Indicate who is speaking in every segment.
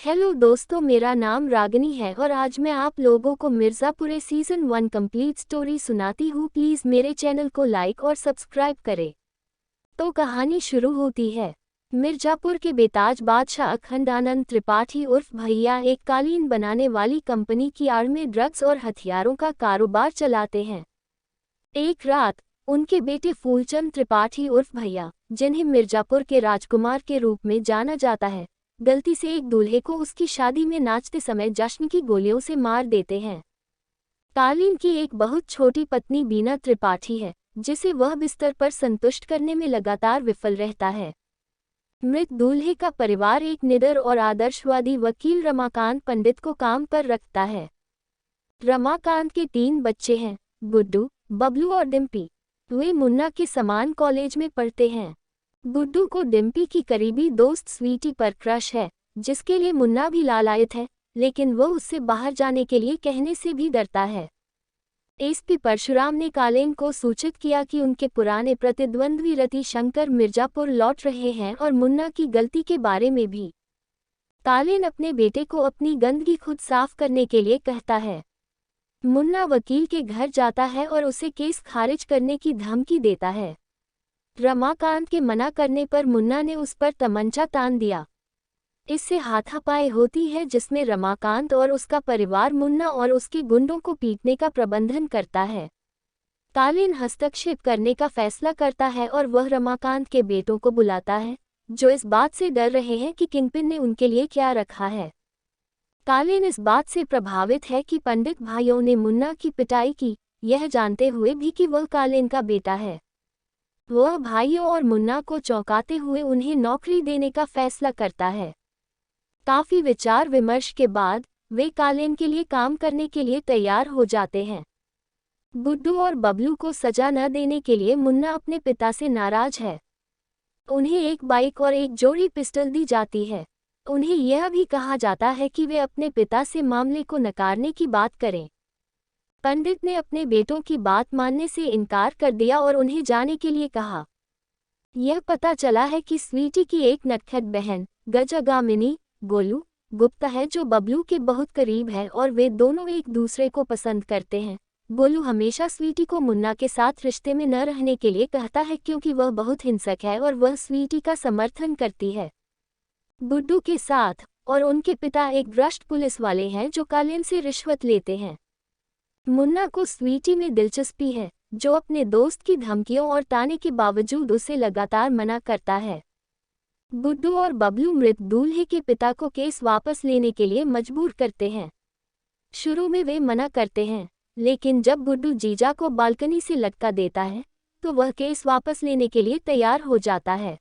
Speaker 1: Hello दोस्तों, मेरा नाम रागिनी है और आज मैं आप लोगों को मिर्ज़ापुर सीज़न 1 कंप्लीट स्टोरी सुनाती हूँ। प्लीज़ मेरे चैनल को लाइक और सब्सक्राइब करें। तो कहानी शुरू होती है। मिर्ज़ापुर के बेताज बादशाह अखंडानंद त्रिपाठी उर्फ भैया एक कालीन बनाने वाली कंपनी की आड़ में ड्रग्स और हथियारों का कारोबार चलाते हैं। एक रात उनके बेटे फूलचंद त्रिपाठी उर्फ भैया, जिन्हें मिर्ज़ापुर के राजकुमार के रूप में जाना जाता है, गलती से एक दूल्हे को उसकी शादी में नाचते समय जश्न की गोलियों से मार देते हैं। कालीन की एक बहुत छोटी पत्नी बीना त्रिपाठी है, जिसे वह बिस्तर पर संतुष्ट करने में लगातार विफल रहता है। मृत दूल्हे का परिवार एक निडर और आदर्शवादी वकील रमाकांत पंडित को काम पर रखता है। रमाकांत के 3 बच्चे हैं, गुड्डू, बबलू और डिम्पी। वे मुन्ना के समान कॉलेज में पढ़ते हैं। गुड्डू को डिम्पी की करीबी दोस्त स्वीटी पर क्रश है, जिसके लिए मुन्ना भी लालायित है, लेकिन वो उससे बाहर जाने के लिए कहने से भी डरता है। एसपी परशुराम ने कालीन को सूचित किया कि उनके पुराने प्रतिद्वंद्वी रति शंकर मिर्ज़ापुर लौट रहे हैं और मुन्ना की गलती के बारे में भी। कालीन अपने बेटे को अपनी गंदगी खुद साफ करने के लिए कहता है। मुन्ना वकील के घर जाता है और उसे केस खारिज करने की धमकी देता है। रमाकांत के मना करने पर मुन्ना ने उस पर तमंचा तान दिया। इससे हाथापाई होती है, जिसमें रमाकांत और उसका परिवार मुन्ना और उसके गुंडों को पीटने का प्रबंधन करता है। कालीन हस्तक्षेप करने का फैसला करता है और वह रमाकांत के बेटों को बुलाता है, जो इस बात से डर रहे हैं कि किंगपिन ने उनके लिए क्या रखा है। कालीन इस बात से प्रभावित है कि पंडित भाइयों ने मुन्ना की पिटाई की, यह जानते हुए भी कि वह कालीन का बेटा है। वह भाइयों और मुन्ना को चौंकाते हुए उन्हें नौकरी देने का फैसला करता है। काफी विचार विमर्श के बाद वे कालीन के लिए काम करने के लिए तैयार हो जाते हैं। गुड्डू और बबलू को सजा न देने के लिए मुन्ना अपने पिता से नाराज है। उन्हें एक बाइक और एक जोड़ी पिस्टल दी जाती है। उन्हें यह भी कहा जाता है कि वे अपने पिता से मामले को नकारने की बात करें। पंडित ने अपने बेटों की बात मानने से इनकार कर दिया और उन्हें जाने के लिए कहा। यह पता चला है कि स्वीटी की एक नटखट बहन गजगामिनी गोलू गुप्ता है, जो बबलू के बहुत करीब है और वे दोनों एक दूसरे को पसंद करते हैं। गोलू हमेशा स्वीटी को मुन्ना के साथ रिश्ते में न रहने के लिए कहता है, क्योंकि वह बहुत हिंसक है और वह स्वीटी का समर्थन करती है। गुड्डू के साथ और उनके पिता एक भ्रष्ट पुलिस वाले हैं, जो कालीन से रिश्वत लेते हैं। मुन्ना को स्वीटी में दिलचस्पी है, जो अपने दोस्त की धमकियों और ताने के बावजूद उसे लगातार मना करता है। गुड्डू और बबलू मृत दूल्हे के पिता को केस वापस लेने के लिए मजबूर करते हैं। शुरू में वे मना करते हैं, लेकिन जब गुड्डू जीजा को बालकनी से लटका देता है, तो वह केस वापस लेने के लिए तैयार हो जाता है।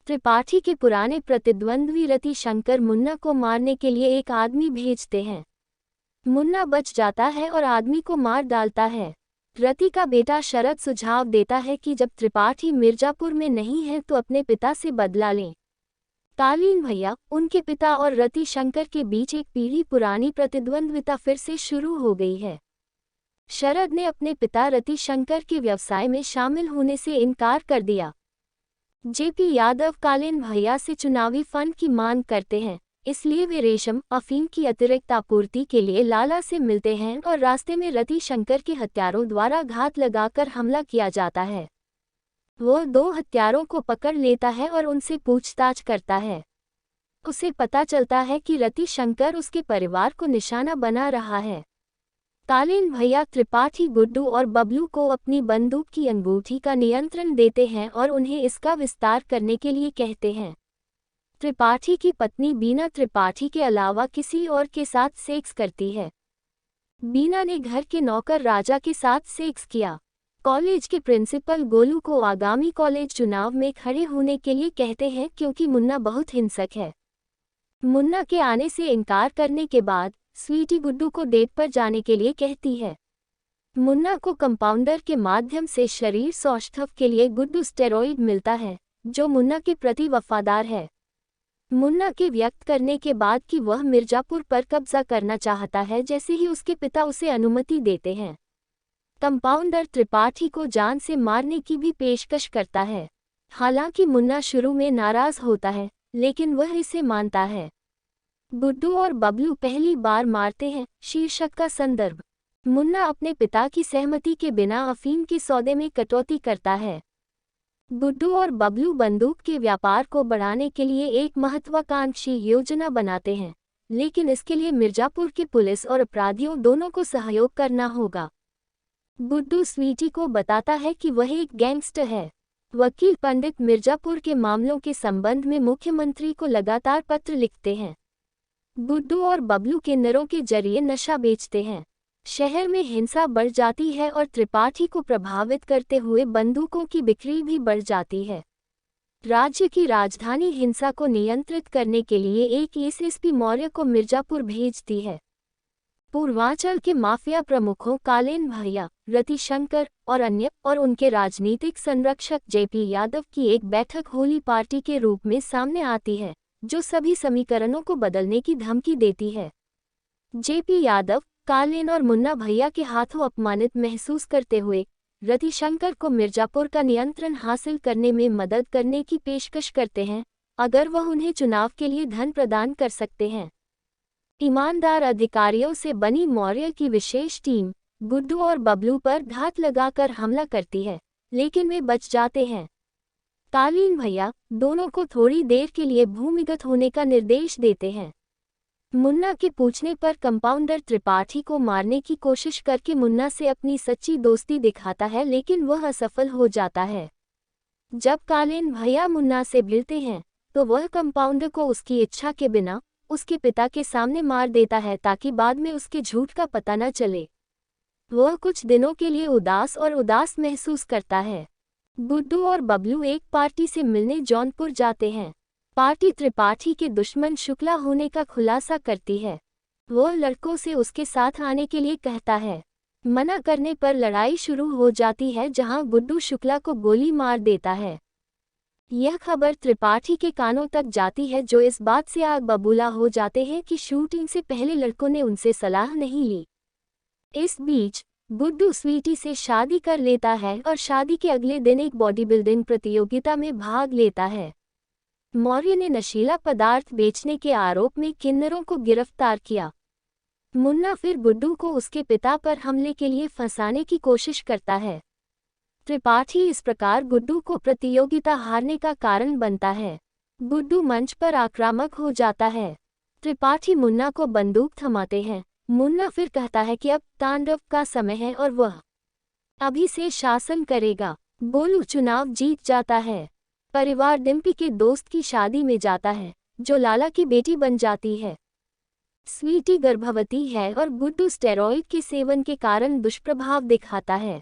Speaker 1: त्रिपाठी के पुराने प्रतिद्वंद्वी रति शंकर मुन्ना को मारने के लिए एक आदमी भेजते हैं। मुन्ना बच जाता है और आदमी को मार डालता है। रति का बेटा शरद सुझाव देता है कि जब त्रिपाठी मिर्ज़ापुर में नहीं है तो अपने पिता से बदला लें। कालीन भैया, उनके पिता और रति शंकर के बीच एक पीढ़ी पुरानी प्रतिद्वंद्विता फिर से शुरू हो गई है। शरद ने अपने पिता रति शंकर के व्यवसाय में शामिल होने से इनकार कर दिया। जेपी यादव कालीन भैया से चुनावी फंड की मांग करते हैं, इसलिए वे रेशम अफीम की अतिरिक्त आपूर्ति के लिए लाला से मिलते हैं और रास्ते में रति शंकर के हत्यारों द्वारा घात लगाकर हमला किया जाता है। वह 2 हत्यारों को पकड़ लेता है और उनसे पूछताछ करता है। उसे पता चलता है कि रति शंकर उसके परिवार को निशाना बना रहा है। कालीन भैया त्रिपाठी गुड्डू और बबलू को अपनी बंदूक की अंगूठी का नियंत्रण देते हैं और उन्हें इसका विस्तार करने के लिए कहते हैं। त्रिपाठी की पत्नी बीना त्रिपाठी के अलावा किसी और के साथ सेक्स करती है। बीना ने घर के नौकर राजा के साथ सेक्स किया। कॉलेज के प्रिंसिपल गोलू को आगामी कॉलेज चुनाव में खड़े होने के लिए कहते हैं, क्योंकि मुन्ना बहुत हिंसक है। मुन्ना के आने से इनकार करने के बाद स्वीटी गुड्डू को डेट पर जाने के लिए कहती है। मुन्ना को कंपाउंडर के माध्यम से शरीर सौष्ठव के लिए गुड्डू स्टेरॉइड मिलता है, जो मुन्ना के प्रति वफादार है। मुन्ना के व्यक्त करने के बाद कि वह मिर्ज़ापुर पर कब्जा करना चाहता है, जैसे ही उसके पिता उसे अनुमति देते हैं। कंपाउंडर त्रिपाठी को जान से मारने की भी पेशकश करता है। हालांकि मुन्ना शुरू में नाराज होता है, लेकिन वह इसे मानता है। गुड्डू और बबलू पहली बार मारते हैं शीर्षक का संदर्भ। मुन्ना अपने पिता की सहमति के बिना अफीम के सौदे में कटौती करता है। गुड्डू और बबलू बंदूक के व्यापार को बढ़ाने के लिए एक महत्वाकांक्षी योजना बनाते हैं, लेकिन इसके लिए मिर्जापुर की पुलिस और अपराधियों दोनों को सहयोग करना होगा। गुड्डू स्वीटी को बताता है कि वह एक गैंगस्टर है। वकील पंडित मिर्जापुर के मामलों के संबंध में मुख्यमंत्री को लगातार पत्र लिखते हैं। गुड्डू और बबलू किन्नरों के जरिए नशा बेचते हैं। शहर में हिंसा बढ़ जाती है और त्रिपाठी को प्रभावित करते हुए बंदूकों की बिक्री भी बढ़ जाती है। राज्य की राजधानी हिंसा को नियंत्रित करने के लिए एक एसएसपी मौर्य को मिर्जापुर भेजती है। पूर्वांचल के माफिया प्रमुखों कालीन भैया, रतिशंकर और उनके राजनीतिक संरक्षक जेपी यादव की एक बैठक होली पार्टी के रूप में सामने आती है, जो सभी समीकरणों को बदलने की धमकी देती है। जेपी यादव, कालीन और मुन्ना भैया के हाथों अपमानित महसूस करते हुए रतिशंकर को मिर्जापुर का नियंत्रण हासिल करने में मदद करने की पेशकश करते हैं, अगर वह उन्हें चुनाव के लिए धन प्रदान कर सकते हैं। ईमानदार अधिकारियों से बनी मौर्य की विशेष टीम गुड्डू और बबलू पर घात लगाकर हमला करती है, लेकिन वे बच जाते हैं। कालीन भैया दोनों को थोड़ी देर के लिए भूमिगत होने का निर्देश देते हैं। मुन्ना के पूछने पर कंपाउंडर त्रिपाठी को मारने की कोशिश करके मुन्ना से अपनी सच्ची दोस्ती दिखाता है, लेकिन वह असफल हो जाता है। जब कालीन भैया मुन्ना से भिड़ते हैं तो वह कंपाउंडर को उसकी इच्छा के बिना उसके पिता के सामने मार देता है, ताकि बाद में उसके झूठ का पता न चले। वह कुछ दिनों के लिए उदास महसूस करता है। गुड्डू और बबलू एक पार्टी से मिलने जौनपुर जाते हैं। पार्टी त्रिपाठी के दुश्मन शुक्ला होने का खुलासा करती है। वह लड़कों से उसके साथ आने के लिए कहता है। मना करने पर लड़ाई शुरू हो जाती है, जहां गुड्डू शुक्ला को गोली मार देता है। यह खबर त्रिपाठी के कानों तक जाती है, जो इस बात से आग बबूला हो जाते हैं कि शूटिंग से पहले लड़कों ने उनसे सलाह नहीं ली। इस बीच गुड्डू स्वीटी से शादी कर लेता है और शादी के अगले दिन एक बॉडी बिल्डिंग प्रतियोगिता में भाग लेता है। मौर्य ने नशीला पदार्थ बेचने के आरोप में किन्नरों को गिरफ्तार किया। मुन्ना फिर गुड्डू को उसके पिता पर हमले के लिए फंसाने की कोशिश करता है। त्रिपाठी इस प्रकार गुड्डू को प्रतियोगिता हारने का कारण बनता है। गुड्डू मंच पर आक्रामक हो जाता है। त्रिपाठी मुन्ना को बंदूक थमाते हैं। मुन्ना फिर कहता है कि अब तांडव का समय है और वह अभी से शासन करेगा। गोलू चुनाव जीत जाता है। परिवार डिम्पी के दोस्त की शादी में जाता है, जो लाला की बेटी बन जाती है। स्वीटी गर्भवती है और गुड्डू स्टेरॉइड के सेवन के कारण दुष्प्रभाव दिखाता है।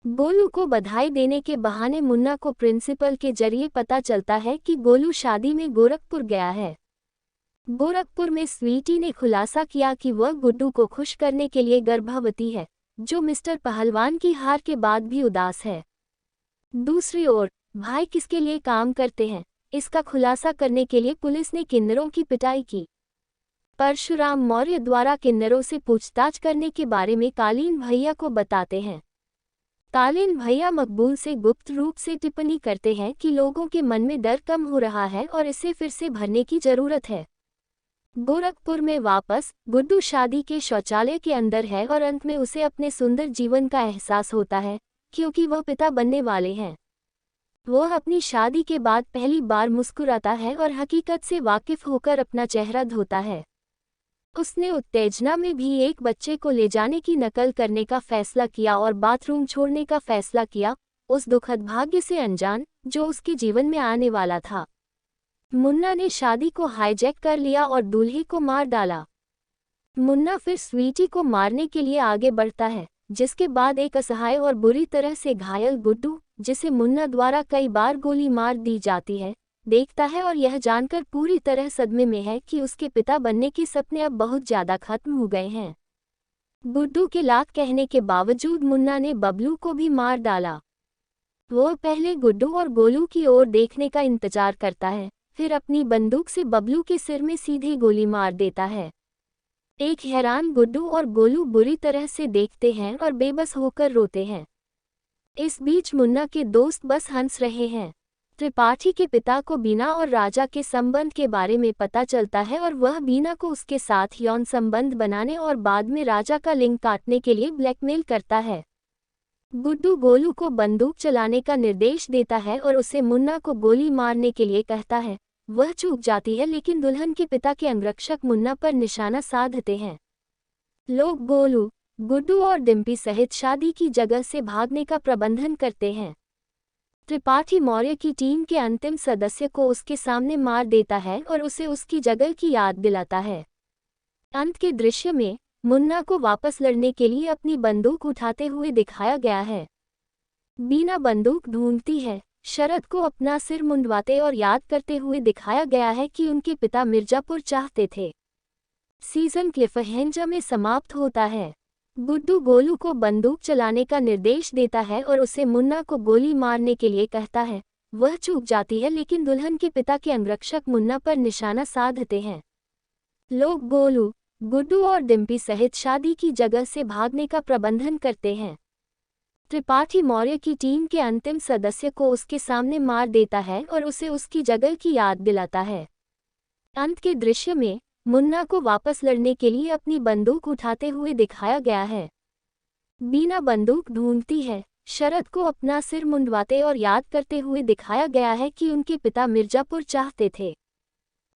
Speaker 1: गोलू को बधाई देने के बहाने मुन्ना को प्रिंसिपल के जरिए पता चलता है कि गोलू शादी में गोरखपुर गया है। गोरखपुर में स्वीटी ने खुलासा किया कि वह गुड्डू को खुश करने के लिए गर्भवती है, जो मिस्टर पहलवान की हार के बाद भी उदास है। दूसरी ओर भाई किसके लिए काम करते हैं, इसका खुलासा करने के लिए पुलिस ने किन्नरों की पिटाई की। परशुराम मौर्य द्वारा किन्नरों से पूछताछ करने के बारे में कालीन भैया को बताते हैं। कालीन भैया मकबूल से गुप्त रूप से टिप्पणी करते हैं कि लोगों के मन में डर कम हो रहा है और इसे फिर से भरने की जरूरत है। गोरखपुर में वापस गुड्डू शादी के शौचालय के अंदर है और अंत में उसे अपने सुंदर जीवन का एहसास होता है, क्योंकि वह पिता बनने वाले हैं। वह अपनी शादी के बाद पहली बार मुस्कुराता है और हकीकत से वाकिफ होकर अपना चेहरा धोता है। उसने उत्तेजना में भी एक बच्चे को ले जाने की नकल करने का फैसला किया और बाथरूम छोड़ने का फैसला किया, उस दुखद भाग्य से अनजान जो उसके जीवन में आने वाला था। मुन्ना ने शादी को हाईजैक कर लिया और दूल्हे को मार डाला। मुन्ना फिर स्वीटी को मारने के लिए आगे बढ़ता है, जिसके बाद एक असहाय और बुरी तरह से घायल गुड्डू, जिसे मुन्ना द्वारा कई बार गोली मार दी जाती है, देखता है और यह जानकर पूरी तरह सदमे में है कि उसके पिता बनने के सपने अब बहुत ज्यादा खत्म हो गए हैं। गुड्डू के लाख कहने के बावजूद मुन्ना ने बबलू को भी मार डाला। वह पहले गुड्डू और गोलू की ओर देखने का इंतजार करता है, फिर अपनी बंदूक से बबलू के सिर में सीधे गोली मार देता है। एक हैरान गुड्डू और गोलू बुरी तरह से देखते हैं और बेबस होकर रोते हैं। इस बीच मुन्ना के दोस्त बस हंस रहे हैं। त्रिपाठी के पिता को बीना और राजा के संबंध के बारे में पता चलता है और वह बीना को उसके साथ यौन संबंध बनाने और बाद में राजा का लिंग काटने के लिए ब्लैकमेल करता है। गुड्डू गोलू को बंदूक चलाने का निर्देश देता है और उसे मुन्ना को गोली मारने के लिए कहता है। वह चूक जाती है लेकिन दुल्हन के पिता के अंगरक्षक मुन्ना पर निशाना साधते हैं। लोग गोलू, गुड्डू और डिम्पी सहित शादी की जगह से भागने का प्रबंधन करते हैं। त्रिपाठी मौर्य की टीम के अंतिम सदस्य को उसके सामने मार देता है और उसे उसकी जगह की याद दिलाता है। अंत के दृश्य में मुन्ना को वापस लड़ने के लिए अपनी बंदूक उठाते हुए दिखाया गया है। बीना बंदूक ढूंढती है। शरद को अपना सिर मुंडवाते और याद करते हुए दिखाया गया है कि उनके पिता मिर्जापुर चाहते थे। सीजन क्लिफहैंजर में समाप्त होता है। गुड्डू गोलू को बंदूक चलाने का निर्देश देता है और उसे मुन्ना को गोली मारने के लिए कहता है। वह चूक जाती है लेकिन दुल्हन के पिता के अंगरक्षक मुन्ना पर निशाना साधते हैं। लोग गोलू, गुड्डू और डिम्पी सहित शादी की जगह से भागने का प्रबंधन करते हैं। त्रिपाठी मौर्य की टीम के अंतिम सदस्य को उसके सामने मार देता है और उसे उसकी जगह की याद दिलाता है। अंत के दृश्य में मुन्ना को वापस लड़ने के लिए अपनी बंदूक उठाते हुए दिखाया गया है। बीना बंदूक ढूंढती है। शरद को अपना सिर मुंडवाते और याद करते हुए दिखाया गया है कि उनके पिता मिर्जापुर चाहते थे।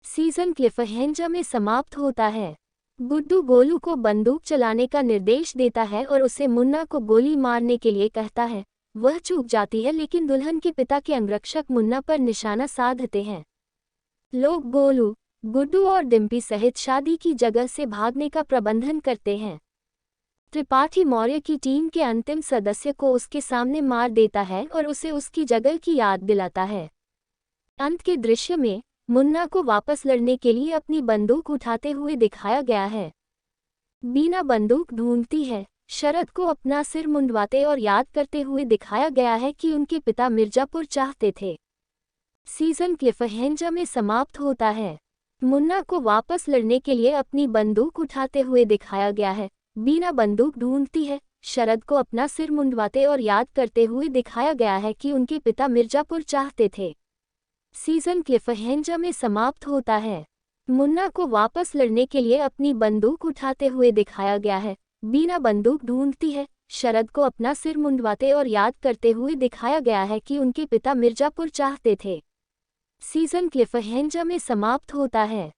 Speaker 1: सीजन क्लिफहैंजर में समाप्त होता है। गुड्डू गोलू को बंदूक चलाने का निर्देश देता है और उसे मुन्ना को गोली मारने के लिए कहता है। वह चूक जाती है लेकिन दुल्हन के पिता के अंगरक्षक मुन्ना पर निशाना साधते हैं। लोग गोलू, गुड्डू और डिम्पी सहित शादी की जगह से भागने का प्रबंधन करते हैं। त्रिपाठी मौर्य की टीम के अंतिम सदस्य को उसके सामने मार देता है और उसे उसकी जगह की याद दिलाता है। अंत के दृश्य में मुन्ना को वापस लड़ने के लिए अपनी बंदूक उठाते हुए दिखाया गया है। बीना बंदूक ढूंढती है। शरद को अपना सिर मुंडवाते और याद करते हुए दिखाया गया है कि उनके पिता मिर्जापुर चाहते थे। सीजन क्लिफहैंजर में समाप्त होता है। मुन्ना को वापस लड़ने के लिए अपनी बंदूक उठाते हुए दिखाया गया है। बीना बंदूक ढूंढती है। शरद को अपना सिर मुंडवाते और याद करते हुए दिखाया गया है कि उनके पिता मिर्जापुर चाहते थे। सीजन क्लिफहैंजर में समाप्त होता है। मुन्ना को वापस लड़ने के लिए अपनी बंदूक उठाते हुए दिखाया गया है। बीना बंदूक ढूंढती है। शरद को अपना सिर मुंडवाते और याद करते हुए दिखाया गया है कि उनके पिता मिर्जापुर चाहते थे। सीजन क्लिफहैंजर में समाप्त होता है।